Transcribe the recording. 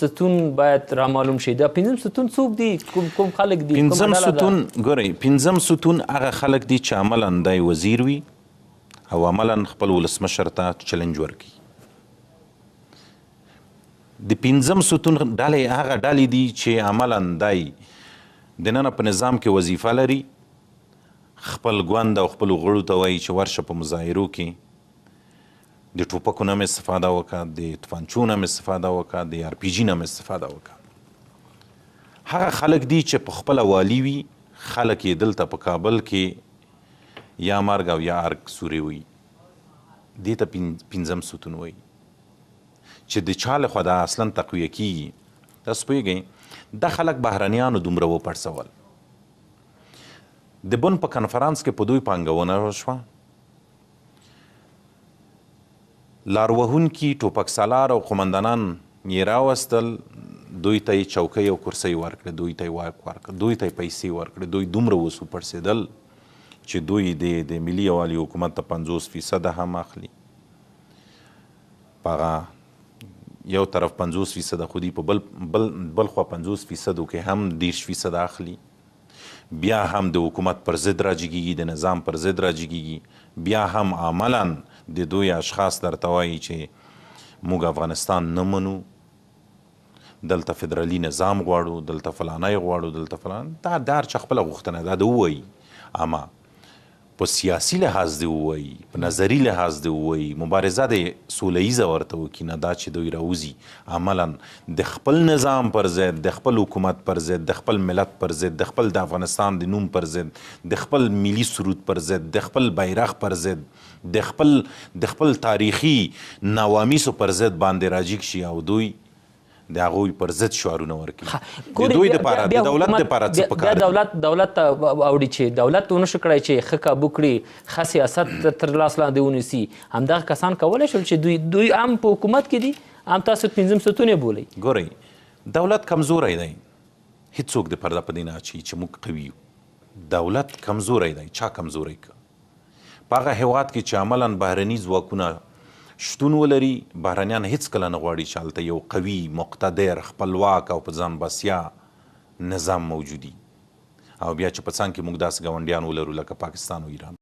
ستون باید را معلوم شي. دا پنځم ستون څوک دي؟ کوم خلک دي؟ پنځم ستون ګورئ، پنځم ستون هغه خلک دي چې عملاً دی وزیر وي او عملاً خپل ولسمشر ته چلنج ورکړي. د پنځم ستون ډلې هغه ډلې دي چې عملاً دی دننه په نظام کې وظیفه لري، خپل ګوند او خپلو غړو ته وایي چې ورشه په مظاهرو کې د ټوپکو نه هم استفاده وکړه، د توپنچو نه هم استفاده وکړه، د RPG نه هم استفاده وکړه. هغه خلک دي چې په خپله والي وي، خلک یې دلته په کابل کې یا مرګ او یا ارګ سوري وي. دې ته پنځم ستون وایي چې د چا لخوا دا اصلا تقویه کیږي. تاسو پوهېږئ دا خلک بهرنیانو دومره وپړسول. د بن په کنفرانس کې په دوی پانګونه وشوه، لاروهونکي ټوپک سالار او قمندانان یې راوستل، دوی ته یې چوکۍ او کرسۍ ورکړې، دوی ته یې واک ورکړه، دوی ته یې پیسې ورکړې. دوی دومره اوس وپړسېدل چې دوی د ملي یووالي حکومت ته 50% هم اخلي. په هغه یو طرف 50% خو دي، په بل خوا 50% کې هم 30% اخلي. بیا هم د حکومت پر ضد راجګېږي، د نظام پر ضد راجګېږي. بیا هم عملاً د دوی اشخاص درته وایي چې موږ افغانستان نه منو، دلته فدرالي نظام غواړو، دلته فلانی غواړو، دلته فلان. دا د هر چا خپله غوښتنه ده، د ووایي. اما په سیاسي لحاظ دی ووایي، په نظري لحاظ دی ووایي، مبارزه د سوله ییزه ورته وکړي. نه دا چې دوی راوځي عملاً د خپل نظام پر ضد، د خپل حکومت پر ضد، د خپل ملت پر ضد، د خپل د افغانستان د نوم پر ضد، د خپل ملي سرود پر ضد، د خپل بیرغ پر ضد، د خپل تاریخي نوامیسو پر ضد باندې راجګ شي او دوی د هغوی پر ضد شعارونه ورکړي. د دوی دپاره، د دولت دپاره څه پکار دي؟ دولت ته اوړي چې دولت ونه شو کړی چې ښه کابو کړي، ښه سیاست تر لاس لاندې ونیسي. همدغه کسان کولی شول چې دوی هم په حکومت کې دي، هم تاسو پنځم ستون یې بولئ. ګورئ، دولت کمزوری دی، هیڅوک د پرده په دې نه اچوي چې موږ قوي یو. دولت کمزوری دی. چا کمزوری که؟ په هغه هېواد کې چې عملاً بهرني ځواکونه شتون ولري، بهرنیان هیڅکله نه غواړي چې هلته یو قوي، مقتدر، خپلواک او په ځان بسیا نظام موجودي. او بیا چې په څنګ کې موږ داسې ګاونډیان ولرو لکه پاکستان او ایران.